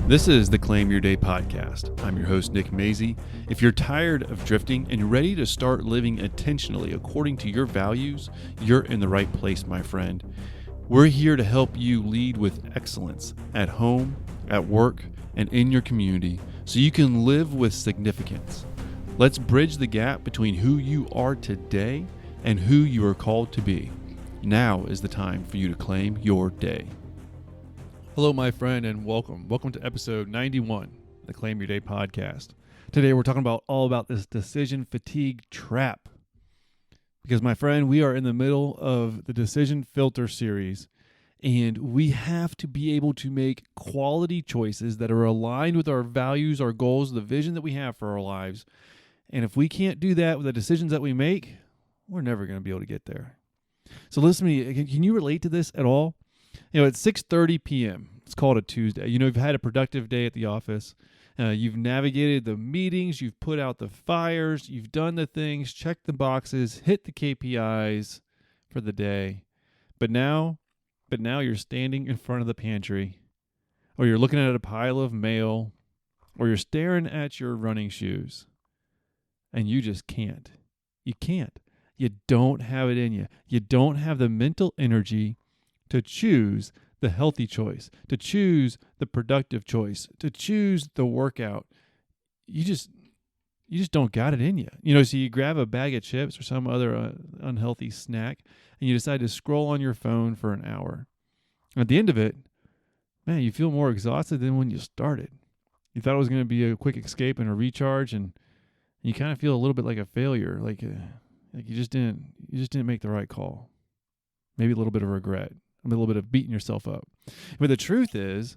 This is the Claim Your Day podcast. I'm your host, Nick Maisie. If you're tired of drifting and you're ready to start living intentionally according to your values, you're in the right place, my friend. We're here to help you lead with excellence at home, at work, and in your community so you can live with significance. Let's bridge the gap between who you are today and who you are called to be. Now is the time for you to claim your day. Hello, my friend, and welcome. Welcome to episode 91, the Claim Your Day podcast. Today, we're talking all about this decision fatigue trap. Because, my friend, we are in the middle of the decision filter series, and we have to be able to make quality choices that are aligned with our values, our goals, the vision that we have for our lives. And if we can't do that with the decisions that we make, we're never going to be able to get there. So listen to me. Can you relate to this at all? It's 6:30 p.m. It's called a Tuesday. You've had a productive day at the office. You've navigated the meetings. You've put out the fires. You've done the things, checked the boxes, hit the KPIs for the day. But now you're standing in front of the pantry, or you're looking at a pile of mail, or you're staring at your running shoes, and you just can't. You can't. You don't have it in you. You don't have the mental energy to choose the healthy choice, to choose the productive choice, to choose the workout. You just don't got it in you. So you grab a bag of chips or some other unhealthy snack, and you decide to scroll on your phone for an hour. At the end of it, man, you feel more exhausted than when you started. You thought it was going to be a quick escape and a recharge, and you kind of feel a little bit like a failure, like you just didn't make the right call. Maybe a little bit of regret. A little bit of beating yourself up. But the truth is,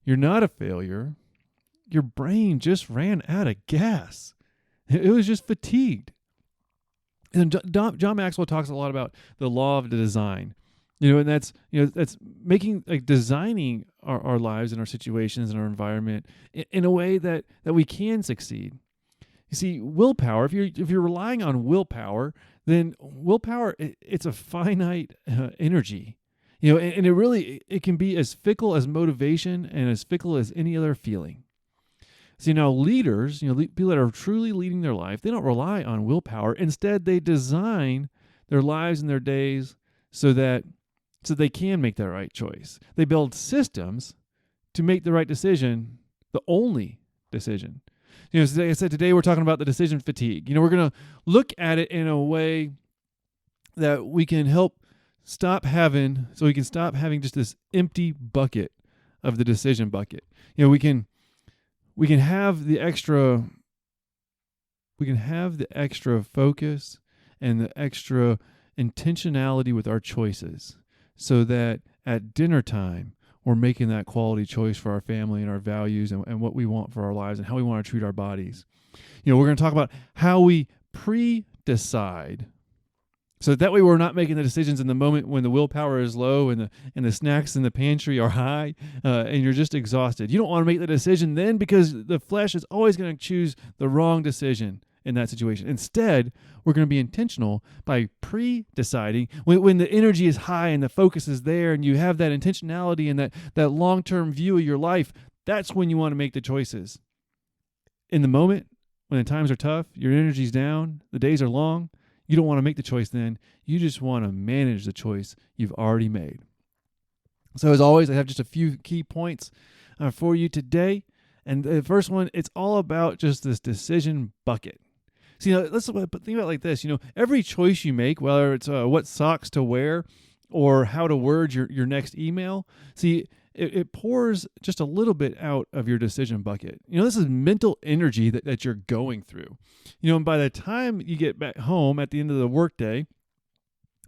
you're not a failure. Your brain just ran out of gas. It was just fatigued. And John Maxwell talks a lot about the law of design. And that's making, designing our lives and our situations and our environment in a way that we can succeed. You see, willpower, if you're relying on willpower, then willpower, it's a finite energy. And it can be as fickle as motivation and as fickle as any other feeling. So leaders, people that are truly leading their life, they don't rely on willpower. Instead, they design their lives and their days so they can make the right choice. They build systems to make the right decision, the only decision. So like I said, today we're talking about the decision fatigue. We're going to look at it in a way that we can stop having just this empty bucket of the decision bucket. We can have the extra focus and the extra intentionality with our choices so that at dinner time we're making that quality choice for our family and our values and what we want for our lives and how we want to treat our bodies. We're going to talk about how we pre-decide. So that way we're not making the decisions in the moment when the willpower is low and the snacks in the pantry are high and you're just exhausted. You don't want to make the decision then because the flesh is always going to choose the wrong decision in that situation. Instead, we're going to be intentional by pre-deciding when the energy is high and the focus is there and you have that intentionality and that long-term view of your life. That's when you want to make the choices. In the moment, when the times are tough, your energy's down, the days are long, you don't want to make the choice then. You just want to manage the choice you've already made. So as always, I have just a few key points for you today. And the first one, it's all about just this decision bucket. See, let's think about it like this. Every choice you make, whether it's what socks to wear or how to word your next email, see, it pours just a little bit out of your decision bucket. This is mental energy that you're going through. And by the time you get back home at the end of the workday,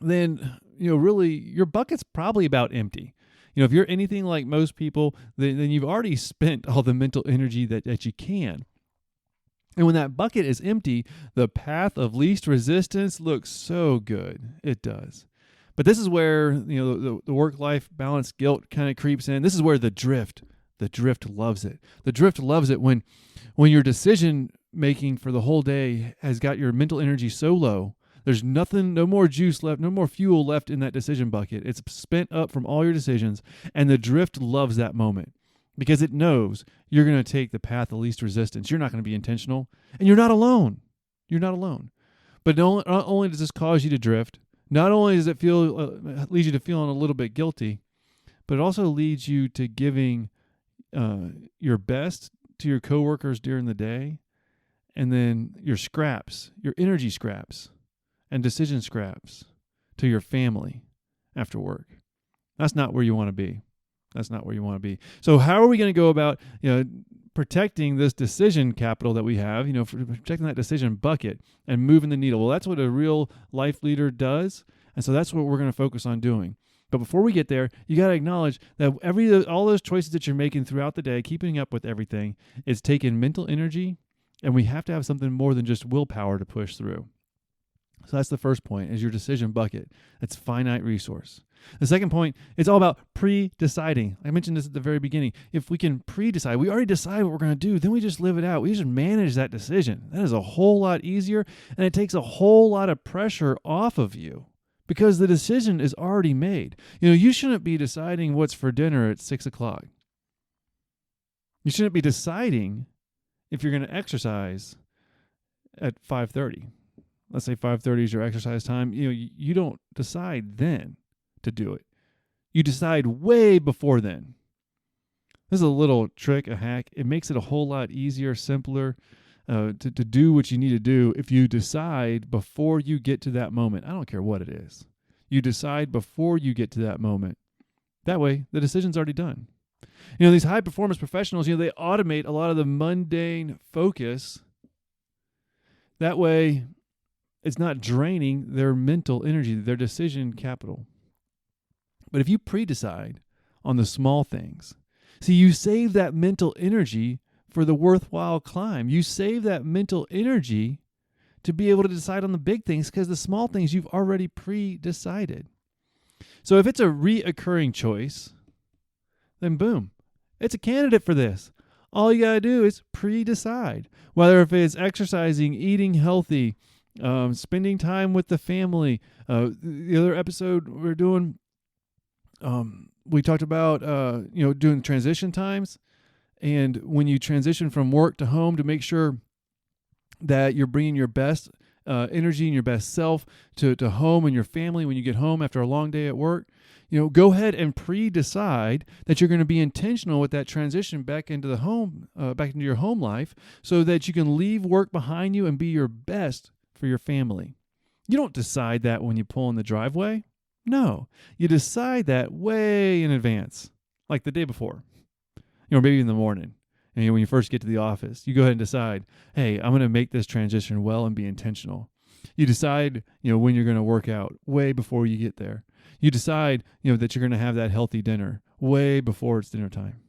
then, really your bucket's probably about empty. If you're anything like most people, then you've already spent all the mental energy that you can. And when that bucket is empty, the path of least resistance looks so good. It does. But this is where, the work-life balance guilt kind of creeps in. This is where the drift loves it. The drift loves it when your decision making for the whole day has got your mental energy so low, there's nothing, no more juice left, no more fuel left in that decision bucket. It's spent up from all your decisions, and the drift loves that moment. because it knows you're going to take the path of least resistance. You're not going to be intentional, and you're not alone. You're not alone. But not only does this cause you to drift, not only does it leads you to feeling a little bit guilty, but it also leads you to giving your best to your coworkers during the day, and then your scraps, your energy scraps, and decision scraps to your family after work. That's not where you want to be. That's not where you want to be. So how are we going to go about, protecting this decision capital that we have, for protecting that decision bucket and moving the needle? Well, that's what a real life leader does. And so that's what we're going to focus on doing. But before we get there, you got to acknowledge that all those choices that you're making throughout the day, keeping up with everything, is taking mental energy, and we have to have something more than just willpower to push through. So that's the first point, is your decision bucket. That's finite resource. The second point, it's all about pre-deciding. I mentioned this at the very beginning. If we can pre-decide, we already decide what we're going to do, then we just live it out. We just manage that decision. That is a whole lot easier, and it takes a whole lot of pressure off of you because the decision is already made. You shouldn't be deciding what's for dinner at 6 o'clock. You shouldn't be deciding if you're going to exercise at 5:30. Let's say 5:30 is your exercise time. You don't decide then to do it. You decide way before then. This is a little trick, a hack. It makes it a whole lot easier, simpler to do what you need to do if you decide before you get to that moment. I don't care what it is. You decide before you get to that moment. That way, the decision's already done. These high-performance professionals, they automate a lot of the mundane focus. That way, it's not draining their mental energy, their decision capital. But if you pre-decide on the small things, see, you save that mental energy for the worthwhile climb. You save that mental energy to be able to decide on the big things because the small things you've already pre-decided. So if it's a reoccurring choice, then boom, it's a candidate for this. All you got to do is pre-decide. Whether if it's exercising, eating healthy, spending time with the family. The other episode we're doing, we talked about, doing transition times. And when you transition from work to home, to make sure that you're bringing your best energy and your best self to home and your family when you get home after a long day at work. Go ahead and pre-decide that you're going to be intentional with that transition back into the home, back into your home life, so that you can leave work behind you and be your best for your family. You don't decide that when you pull in the driveway. No, you decide that way in advance, like the day before, maybe in the morning. And when you first get to the office, you go ahead and decide, hey, I'm going to make this transition well and be intentional. You decide, when you're going to work out way before you get there. You decide, that you're going to have that healthy dinner way before it's dinner time.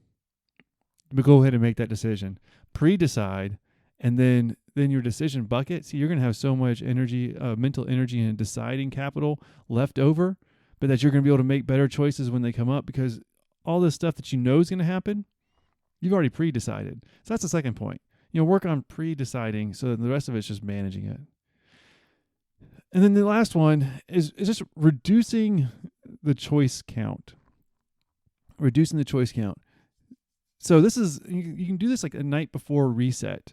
But go ahead and make that decision. Pre-decide, and then your decision bucket. See, you're going to have so much energy, mental energy and deciding capital left over, but that you're going to be able to make better choices when they come up because all this stuff that is going to happen, you've already pre-decided. So that's the second point. Work on pre-deciding so that the rest of it's just managing it. And then the last one is just reducing the choice count. Reducing the choice count. So this is, you can do this like a night before reset.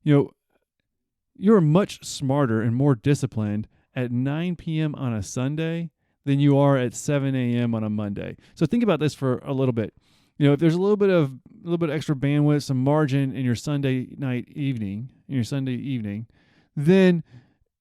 You're much smarter and more disciplined at 9 p.m. on a Sunday than you are at 7 a.m. on a Monday. So think about this for a little bit. If there's a little bit of extra bandwidth, some margin in your Sunday evening, then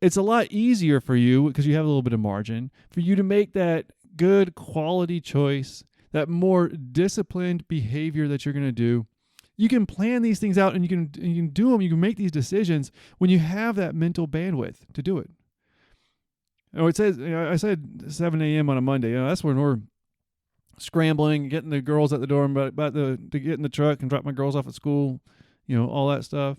it's a lot easier for you, because you have a little bit of margin, for you to make that good quality choice, that more disciplined behavior that you're going to do. You can plan these things out, and you can do them. You can make these decisions when you have that mental bandwidth to do it. It says, I said 7 a.m. on a Monday. That's when we're scrambling, getting the girls at the door, and about to get in the truck and drop my girls off at school, all that stuff.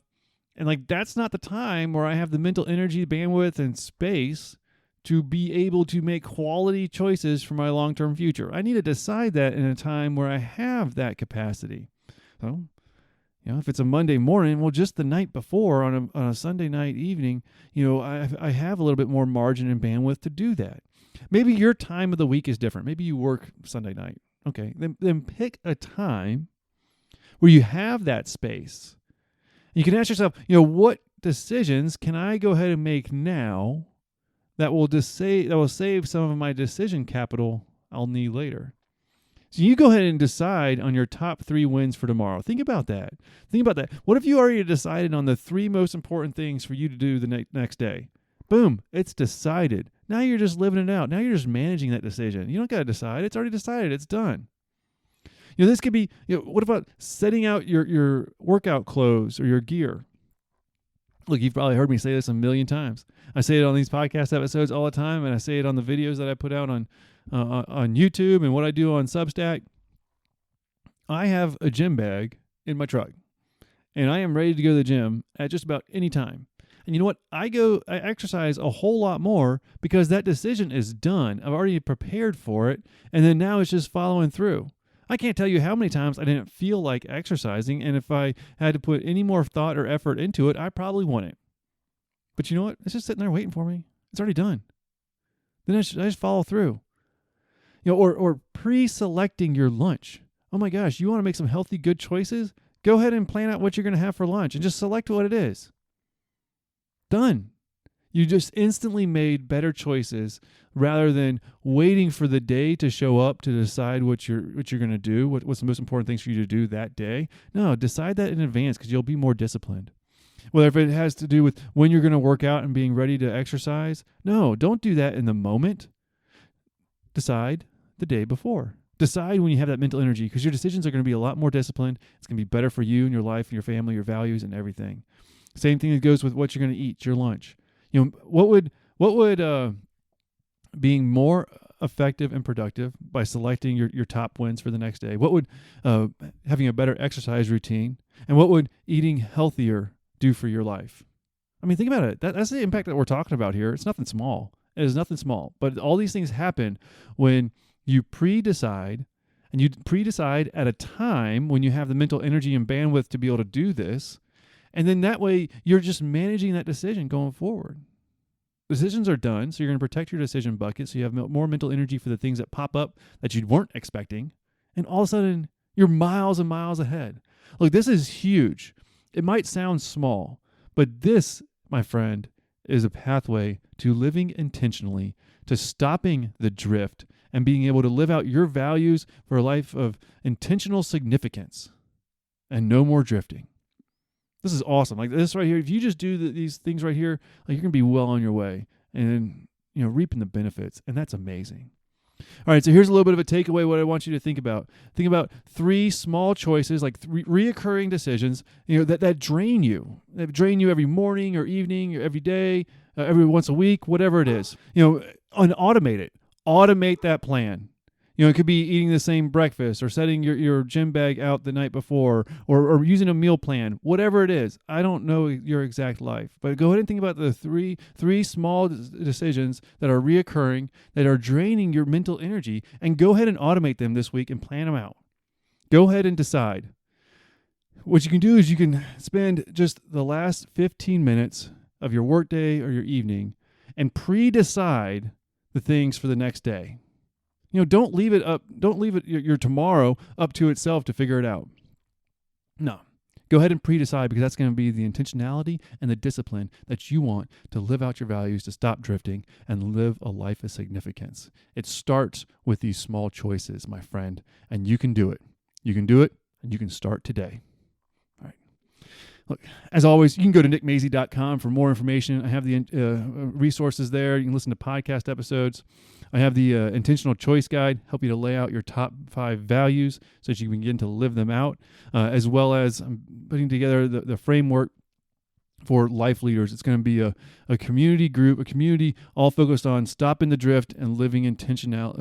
And that's not the time where I have the mental energy, bandwidth, and space to be able to make quality choices for my long-term future. I need to decide that in a time where I have that capacity. So, if it's a Monday morning, well, just the night before on a Sunday night evening, I have a little bit more margin and bandwidth to do that. Maybe your time of the week is different. Maybe you work Sunday night. Okay, then pick a time where you have that space. You can ask yourself, what decisions can I go ahead and make now that will save some of my decision capital I'll need later. So you go ahead and decide on your top 3 wins for tomorrow. Think about that. What if you already decided on the 3 most important things for you to do the next day? Boom, it's decided. Now you're just living it out. Now you're just managing that decision. You don't got to decide. It's already decided. It's done. This could be, what about setting out your workout clothes or your gear? Look, you've probably heard me say this a million times. I say it on these podcast episodes all the time, and I say it on the videos that I put out on YouTube and what I do on Substack. I have a gym bag in my truck, and I am ready to go to the gym at just about any time. And you know what? I exercise a whole lot more because that decision is done. I've already prepared for it, and then now it's just following through. I can't tell you how many times I didn't feel like exercising, and if I had to put any more thought or effort into it, I probably wouldn't. But you know what? It's just sitting there waiting for me. It's already done. Then I just follow through. Or pre-selecting your lunch. Oh my gosh, you want to make some healthy, good choices? Go ahead and plan out what you're going to have for lunch and just select what it is. Done. You just instantly made better choices rather than waiting for the day to show up to decide what you're going to do, what's the most important things for you to do that day. No, decide that in advance because you'll be more disciplined. Whether if it has to do with when you're going to work out and being ready to exercise, no, don't do that in the moment. Decide the day before. Decide when you have that mental energy because your decisions are going to be a lot more disciplined. It's going to be better for you and your life and your family, your values, and everything. Same thing that goes with what you're going to eat, your lunch. What would being more effective and productive by selecting your top wins for the next day? What would having a better exercise routine, and what would eating healthier do for your life? I mean, think about it. That's the impact that we're talking about here. It's nothing small. It is nothing small. But all these things happen when you pre-decide, and you pre-decide at a time when you have the mental energy and bandwidth to be able to do this. And then that way, you're just managing that decision going forward. Decisions are done, so you're going to protect your decision bucket so you have more mental energy for the things that pop up that you weren't expecting. And all of a sudden, you're miles and miles ahead. Look, this is huge. It might sound small, but this, my friend, is a pathway to living intentionally, to stopping the drift, and being able to live out your values for a life of intentional significance and no more drifting. This is awesome. Like this right here, if you just do these things right here, like you're going to be well on your way and, reaping the benefits. And that's amazing. All right, so here's a little bit of a takeaway, what I want you to think about. Think about 3 small choices, like 3 reoccurring decisions, that drain you. That drain you every morning or evening or every day, every once a week, whatever it is. And automate it. Automate that plan. It could be eating the same breakfast or setting your gym bag out the night before or using a meal plan, whatever it is. I don't know your exact life, but go ahead and think about the three small decisions that are reoccurring, that are draining your mental energy, and go ahead and automate them this week and plan them out. Go ahead and decide. What you can do is you can spend just the last 15 minutes of your workday or your evening and pre-decide the things for the next day. Don't leave it your tomorrow up to itself to figure it out. No. Go ahead and pre-decide because that's going to be the intentionality and the discipline that you want to live out your values, to stop drifting, and live a life of significance. It starts with these small choices, my friend, and you can do it. You can do it, and you can start today. All right. Look, as always, you can go to nickmazy.com for more information. I have the resources there. You can listen to podcast episodes. I have the intentional choice guide, help you to lay out your top 5 values so that you can begin to live them out, as well as I'm putting together the framework for life leaders. It's going to be a community group, a community all focused on stopping the drift and living intentional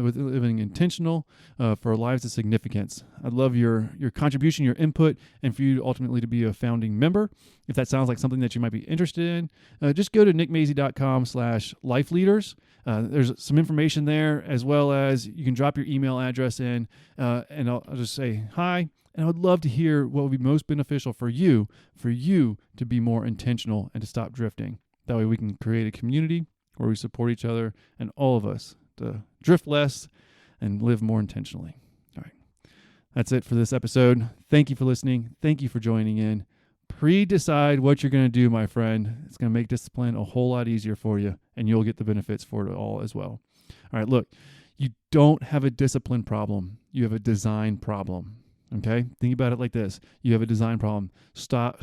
for lives of significance. I'd love your contribution, your input, and for you ultimately to be a founding member. If that sounds like something that you might be interested in, just go to nickmazy.com/lifeleaders. There's some information there, as well as you can drop your email address in, and I'll just say hi. And I would love to hear what would be most beneficial for you to be more intentional and to stop drifting. That way we can create a community where we support each other and all of us to drift less and live more intentionally. All right. That's it for this episode. Thank you for listening. Thank you for joining in. Pre-decide what you're going to do, my friend. It's going to make discipline a whole lot easier for you, and you'll get the benefits for it all as well. All right, look, you don't have a discipline problem. You have a design problem. Okay? Think about it like this. You have a design problem. Stop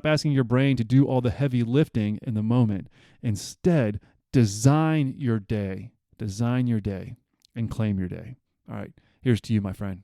asking your brain to do all the heavy lifting in the moment. Instead, design your day. Design your day and claim your day. All right. Here's to you, my friend.